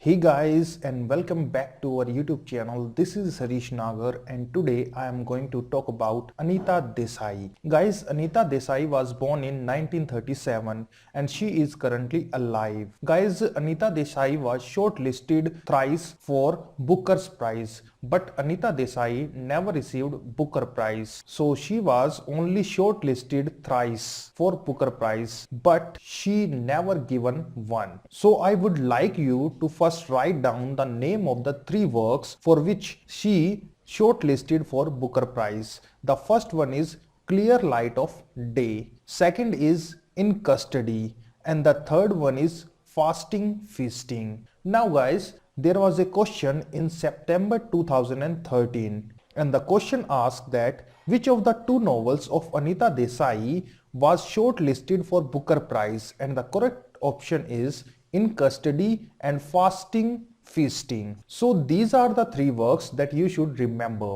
Hey guys, and welcome back to our YouTube channel. This is Harish Nagar and today I am going to talk about Anita Desai. Guys, Anita Desai was born in 1937 and she is currently alive. Guys, Anita Desai was shortlisted thrice for Booker's Prize, but Anita Desai never received Booker Prize. So she was only shortlisted thrice for Booker Prize, but she never given one. So I would like you to first write down the name of the three works for which she shortlisted for Booker Prize. The first one is Clear Light of Day, second is In Custody, and the third one is Fasting Feasting. Now guys, there was a question in September 2013 and the question asked that which of the two novels of Anita Desai was shortlisted for Booker Prize, and the correct option is In Custody and Fasting Feasting. So these are the three works that you should remember: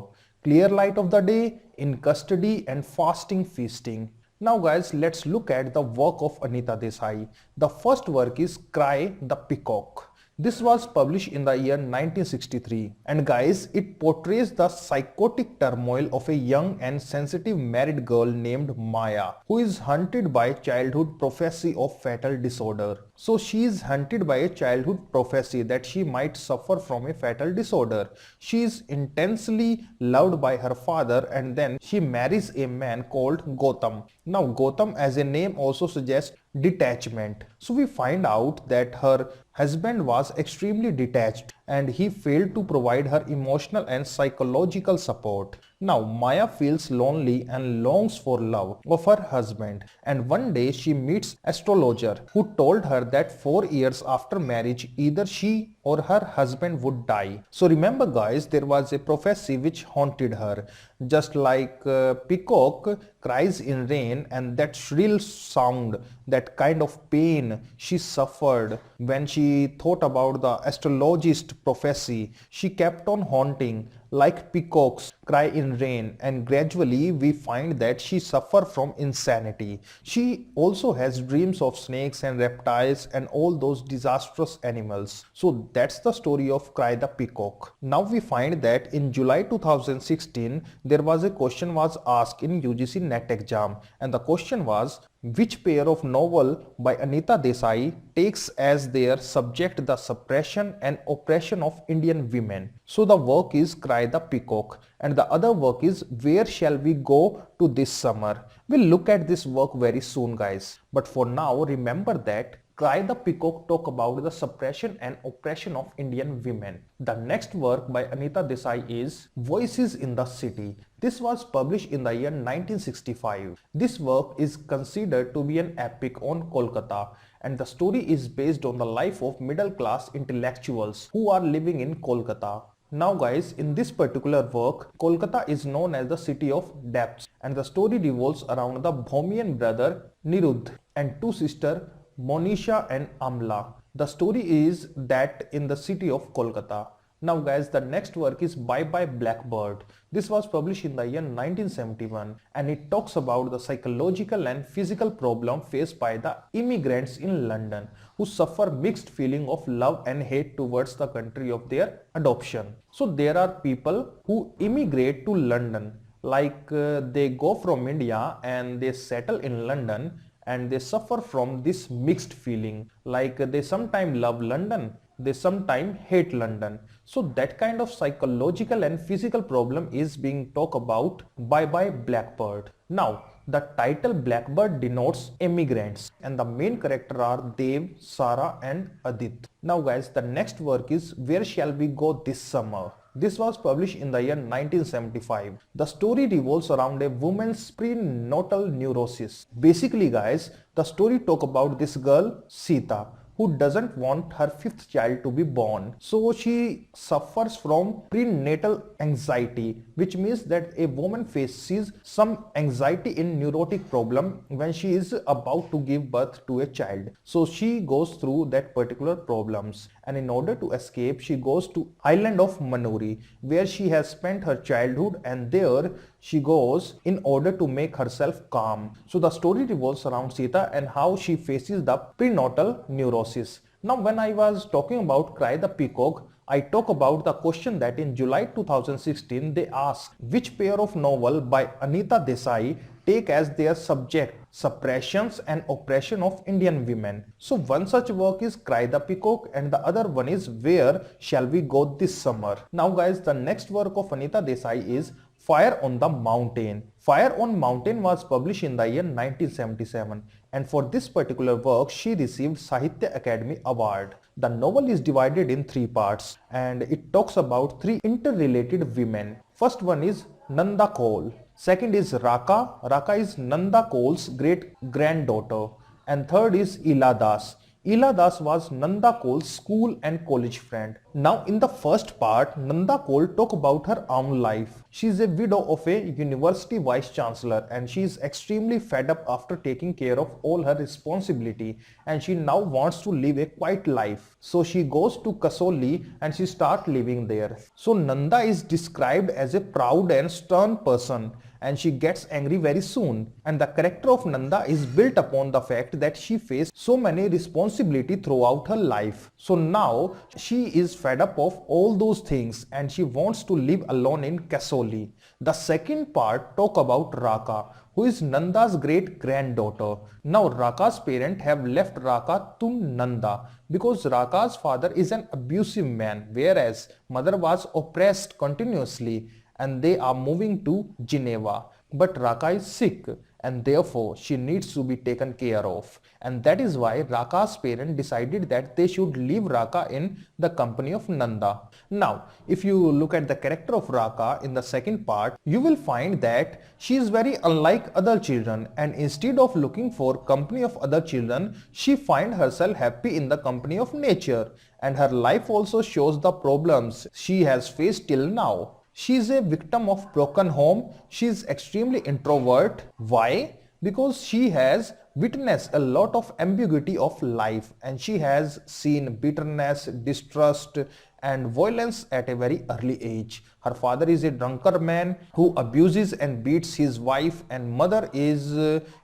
Clear Light of the Day, In Custody and Fasting Feasting. Now guys, let's look at the work of Anita Desai. The first work is Cry the Peacock. This was published in the year 1963 and guys, it portrays the psychotic turmoil of a young and sensitive married girl named Maya who is hunted by childhood prophecy of fatal disorder. So she is hunted by a childhood prophecy that she might suffer from a fatal disorder. She is intensely loved by her father and then she marries a man called Gotham. Now Gotham as a name also suggests detachment. So we find out that her husband was extremely detached and he failed to provide her emotional and psychological support. Now Maya feels lonely and longs for love of her husband, and one day she meets astrologer who told her that 4 years after marriage either she or her husband would die. So remember guys, there was a prophecy which haunted her, just like peacock cries in rain, and that shrill sound, that kind of pain she suffered when she thought about the astrologist prophecy, she kept on haunting like peacocks cry in rain, and gradually we find that she suffers from insanity. She also has dreams of snakes and reptiles and all those disastrous animals. So that's the story of Cry the Peacock. Now we find that in July 2016 there was a question was asked in UGC NET exam, and the question was which pair of novel by Anita Desai takes as their subject the suppression and oppression of Indian women. So the work is Cry the Peacock and the other work is Where Shall We Go to This Summer. We'll look at this work very soon guys, but for now remember that Cry the Peacock talk about the suppression and oppression of Indian women. The next work by Anita Desai is Voices in the City. This was published in the year 1965. This work is considered to be an epic on Kolkata, and the story is based on the life of middle class intellectuals who are living in Kolkata. Now guys, in this particular work, Kolkata is known as the city of depths, and the story revolves around the Bhaumian brother Niruddh and two sisters Monisha and Amla. The story is that in the city of Kolkata. Now guys, the next work is Bye Bye Blackbird. This was published in the year 1971 and it talks about the psychological and physical problem faced by the immigrants in London who suffer mixed feeling of love and hate towards the country of their adoption. So there are people who immigrate to London, like they go from India and they settle in London, and they suffer from this mixed feeling, like they sometimes love London, they sometimes hate London. So that kind of psychological and physical problem is being talked about Bye Bye Blackbird. Now the title Blackbird denotes immigrants and the main character are Dev, Sara and Adit. Now guys, the next work is Where Shall We Go This Summer. This was published in the year 1975. The story revolves around a woman's prenatal neurosis. Basically guys, the story talk about this girl Sita who doesn't want her fifth child to be born. So she suffers from prenatal anxiety, which means that a woman faces some anxiety in neurotic problem when she is about to give birth to a child. So she goes through that particular problems, and in order to escape she goes to island of Manuri where she has spent her childhood, and there she goes in order to make herself calm. So the story revolves around Sita and how she faces the prenatal neurosis. Now when I was talking about Cry the Peacock, I talk about the question that in July 2016 they asked which pair of novel by Anita Desai take as their subject suppressions and oppression of Indian women. So one such work is Cry the Peacock and the other one is Where Shall We Go This Summer. Now guys, the next work of Anita Desai is Fire on the Mountain. Fire on Mountain was published in the year 1977 and for this particular work she received Sahitya Academy Award. The novel is divided in three parts and it talks about three interrelated women. First one is Nanda Kaul. Second is Raka. Raka is Nanda Kaul's great granddaughter. And third is Ila Das. Ila Das was Nanda Kaul's school and college friend. Now in the first part, Nanda Kaul talk about her own life. She is a widow of a university vice chancellor and she is extremely fed up after taking care of all her responsibility and she now wants to live a quiet life. So she goes to Kasoli and she starts living there. So Nanda is described as a proud and stern person and she gets angry very soon, and the character of Nanda is built upon the fact that she faced so many responsibility throughout her life. So now she is fed up of all those things and she wants to live alone in Kasoli. The second part talk about Raka, who is Nanda's great granddaughter. Now Raka's parents have left Raka to Nanda because Raka's father is an abusive man, whereas mother was oppressed continuously, and they are moving to Geneva. But Raka is sick and therefore she needs to be taken care of. And that is why Raka's parents decided that they should leave Raka in the company of Nanda. Now, if you look at the character of Raka in the second part, you will find that she is very unlike other children and instead of looking for company of other children, she finds herself happy in the company of nature. And her life also shows the problems she has faced till now. She is a victim of broken home. She is extremely introvert. Why? Because she has witnessed a lot of ambiguity of life and she has seen bitterness, distrust and violence at a very early age. Her father is a drunkard man who abuses and beats his wife, and mother is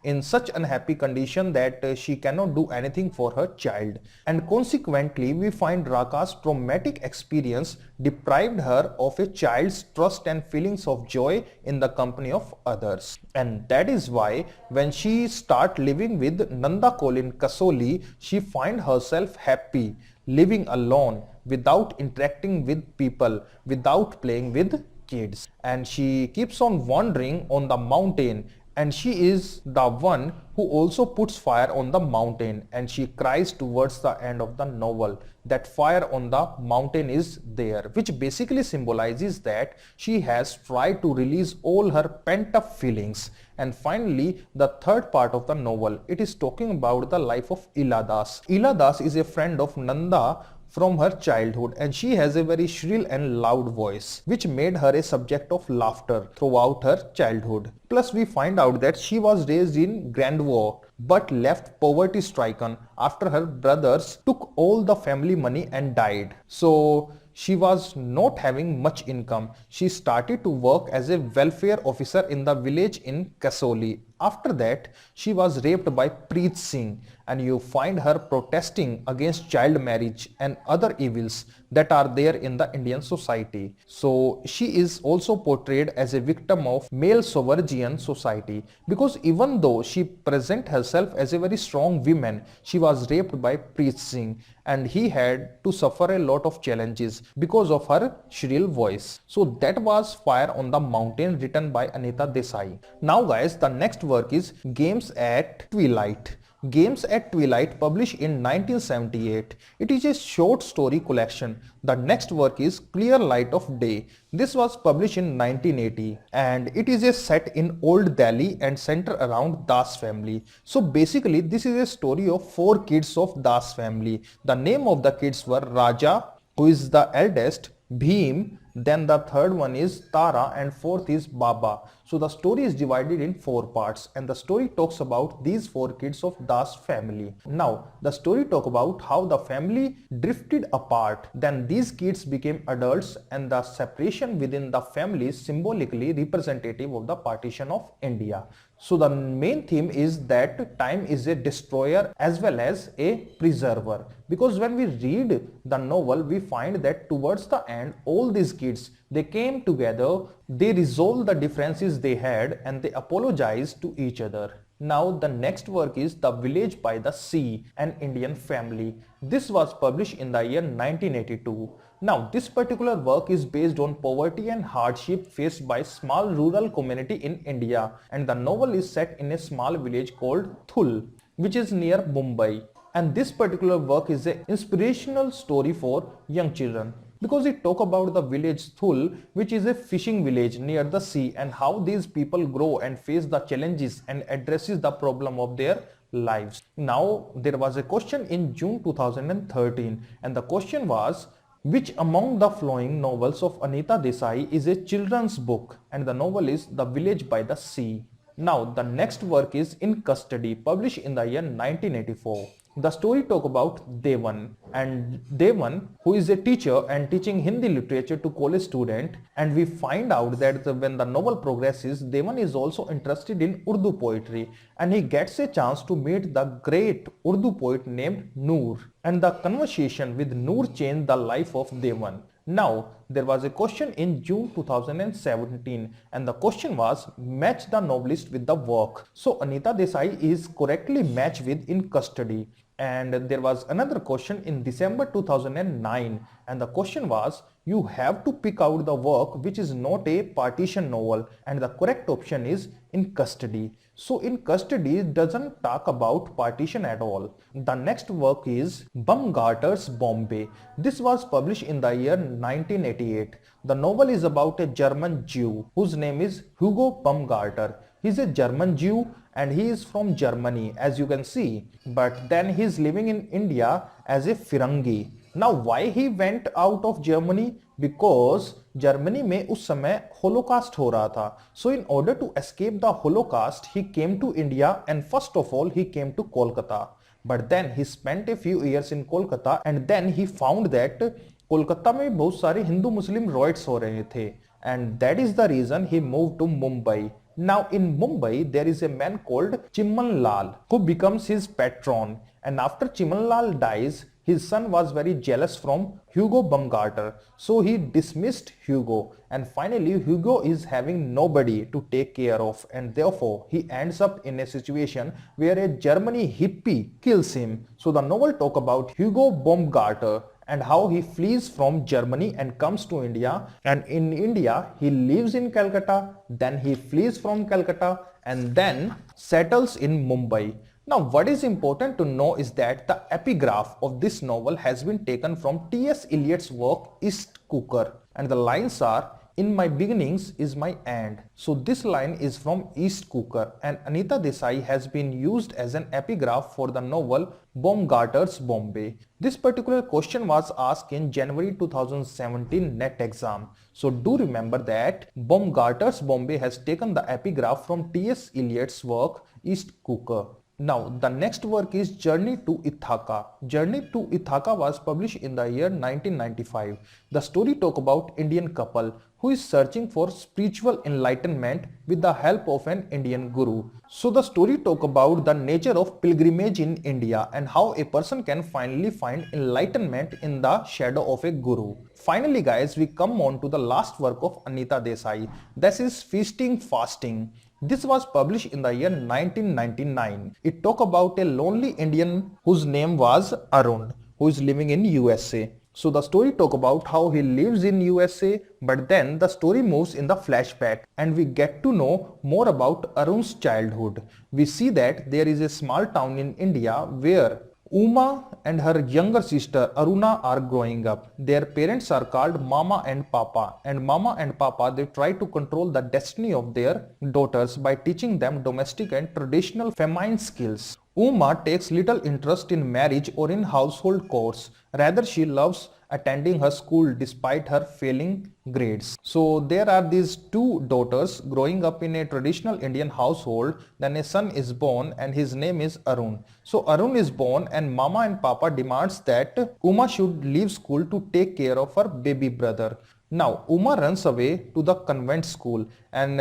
in such unhappy condition that she cannot do anything for her child. And consequently, we find Raka's traumatic experience deprived her of a child's trust and feelings of joy in the company of others. And that is why when she starts living with Nanda Kaul in Kasoli, she finds herself happy, living alone, without interacting with people, without playing with kids. And she keeps on wandering on the mountain, and she is the one who also puts fire on the mountain, and she cries towards the end of the novel that fire on the mountain is there, which basically symbolizes that she has tried to release all her pent up feelings. And finally, the third part of the novel, it is talking about the life of Ila Das. Ila Das is a friend of Nanda from her childhood, and she has a very shrill and loud voice which made her a subject of laughter throughout her childhood. Plus we find out that she was raised in Grandvaux but left poverty stricken after her brothers took all the family money and died. So she was not having much income. She started to work as a welfare officer in the village in Kasoli. After that, she was raped by Preet Singh, and you find her protesting against child marriage and other evils that are there in the Indian society. So she is also portrayed as a victim of male sovereign society, because even though she presents herself as a very strong woman, she was raped by Preet Singh and he had to suffer a lot of challenges because of her shrill voice. So that was Fire on the Mountain, written by Anita Desai. Now guys, the next work is Games at Twilight. Games at Twilight, published in 1978. It is a short story collection. The next work is Clear Light of Day. This was published in 1980 and it is a set in Old Delhi and center around Das family. So basically this is a story of 4 kids of Das family. The name of the kids were Raja, who is the eldest, Bhim, then the third one is Tara, and fourth is Baba. So the story is divided in 4 parts, and the story talks about these 4 kids of Das family. Now the story talk about how the family drifted apart, then these kids became adults, and the separation within the family is symbolically representative of the partition of India. So the main theme is that time is a destroyer as well as a preserver, because when we read the novel we find that towards the end all these kids, they came together, they resolved the differences they had, and they apologized to each other. Now the next work is The Village by the Sea, an Indian Family. This was published in the year 1982. Now this particular work is based on poverty and hardship faced by small rural community in India, and the novel is set in a small village called Thul, which is near Mumbai. And this particular work is an inspirational story for young children, because it talk about the village Thul, which is a fishing village near the sea, and how these people grow and face the challenges and addresses the problem of their lives. Now there was a question in June 2013, and the question was, which among the following novels of Anita Desai is a children's book? And the novel is The Village by the Sea. Now the next work is In Custody, published in the year 1984. The story talk about Devan, and Devan, who is a teacher and teaching Hindi literature to college student, and we find out that when the novel progresses, Devan is also interested in Urdu poetry, and he gets a chance to meet the great Urdu poet named Noor, and the conversation with Noor changed the life of Devan. Now there was a question in June 2017, and the question was, match the novelist with the work. So Anita Desai is correctly matched with In Custody. And there was another question in December 2009, and the question was, you have to pick out the work which is not a partition novel, and the correct option is In Custody. So In Custody doesn't talk about partition at all. The next work is Baumgartner's Bombay. This was published in the year 1988. The novel is about a German Jew whose name is Hugo Baumgartner. He is a German Jew and he is from Germany, as you can see, but then he is living in India as a Firangi. Now why he went out of Germany? Because Germany में उस समय Holocaust हो रहा था. So in order to escape the Holocaust, he came to India, and first of all he came to Kolkata. But then he spent a few years in Kolkata, and then he found that Kolkata में बहुत सारे हिंदू मुस्लिम riots हो रहे थे, and that is the reason he moved to Mumbai. Now in Mumbai there is a man called Chimman Lal who becomes his patron, and after Chimman Lal dies, his son was very jealous from Hugo Baumgartner, so he dismissed Hugo, and finally Hugo is having nobody to take care of, and therefore he ends up in a situation where a Germany hippie kills him. So the novel talk about Hugo Baumgartner and how he flees from Germany and comes to India, and in India he lives in Calcutta, then he flees from Calcutta and then settles in Mumbai. Now what is important to know is that the epigraph of this novel has been taken from T.S. Eliot's work East Cooker, and the lines are, "In my beginnings is my end." So this line is from East Cooker, and Anita Desai has been used as an epigraph for the novel Baumgartner's Bombay. This particular question was asked in January 2017 NET exam. So do remember that Baumgartner's Bombay has taken the epigraph from T.S. Eliot's work East Cooker. Now the next work is Journey to Ithaca. Journey to Ithaca was published in the year 1995. The story talk about Indian couple who is searching for spiritual enlightenment with the help of an Indian guru. So the story talk about the nature of pilgrimage in India and how a person can finally find enlightenment in the shadow of a guru. Finally guys, we come on to the last work of Anita Desai. This is Feasting Fasting. This was published in the year 1999. It talk about a lonely Indian whose name was Arun, who is living in USA. So the story talk about how he lives in USA, but then the story moves in the flashback and we get to know more about Arun's childhood. We see that there is a small town in India where Uma and her younger sister Aruna are growing up. Their parents are called Mama and Papa, and Mama and Papa, they try to control the destiny of their daughters by teaching them domestic and traditional feminine skills. Uma takes little interest in marriage or in household chores. Rather, she loves attending her school despite her failing grades. So there are these two daughters growing up in a traditional Indian household. Then a son is born and his name is Arun. So Arun is born and Mama and Papa demands that Uma should leave school to take care of her baby brother. Now, Uma runs away to the convent school and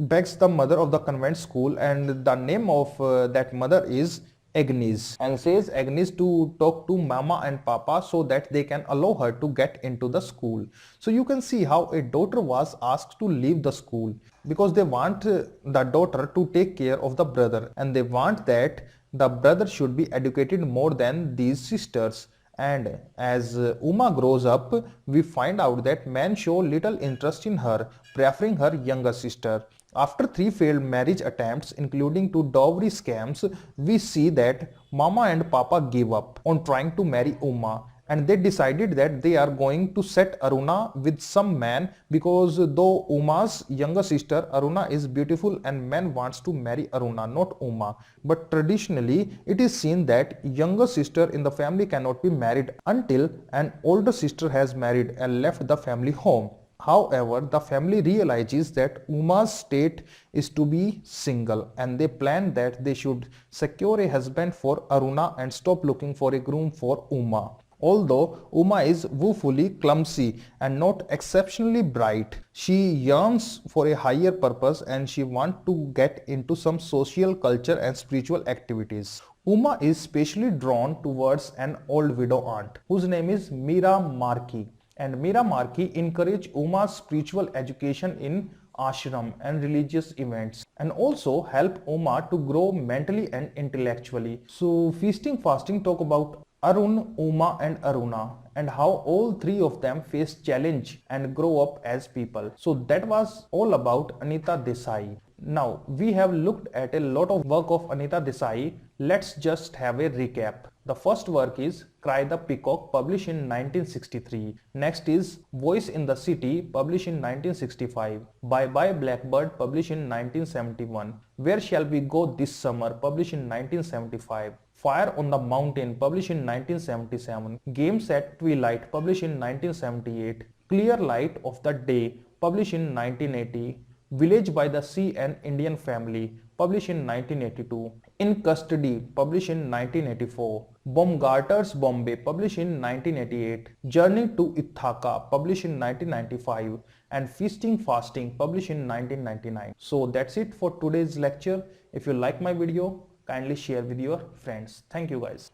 begs the mother of the convent school, and the name of that mother is Agnes, and says Agnes to talk to Mama and Papa so that they can allow her to get into the school. So you can see how a daughter was asked to leave the school because they want the daughter to take care of the brother, and they want that the brother should be educated more than these sisters. And as Uma grows up, we find out that men show little interest in her, preferring her younger sister. After three failed marriage attempts, including two dowry scams, we see that Mama and Papa gave up on trying to marry Uma, and they decided that they are going to set Aruna with some man, because though Uma's younger sister Aruna is beautiful and man wants to marry Aruna, not Uma. But traditionally it is seen that younger sister in the family cannot be married until an older sister has married and left the family home. However, the family realizes that Uma's state is to be single, and they plan that they should secure a husband for Aruna and stop looking for a groom for Uma. Although Uma is woefully clumsy and not exceptionally bright, she yearns for a higher purpose and she wants to get into some social, culture and spiritual activities. Uma is specially drawn towards an old widow aunt whose name is Mira Marki, and Mira Marki encouraged Uma's spiritual education in ashram and religious events, and also help Uma to grow mentally and intellectually. So feasting fasting talk about Arun, Uma and Aruna, and how all three of them face challenge and grow up as people. So that was all about Anita Desai. Now we have looked at a lot of work of Anita Desai. Let's just have a recap. The first work is Cry the Peacock, published in 1963. Next is Voice in the City, published in 1965. Bye Bye Blackbird, published in 1971. Where Shall We Go This Summer, published in 1975. Fire on the Mountain, published in 1977. Games at Twilight, published in 1978. Clear Light of the Day, published in 1980. Village by the Sea, an Indian Family, published in 1982. In Custody, published in 1984. Baumgartner's Bombay, published in 1988. Journey to Ithaca, published in 1995. And Feasting Fasting, published in 1999. So that's it for today's lecture. If you like my video, kindly share with your friends. Thank you guys.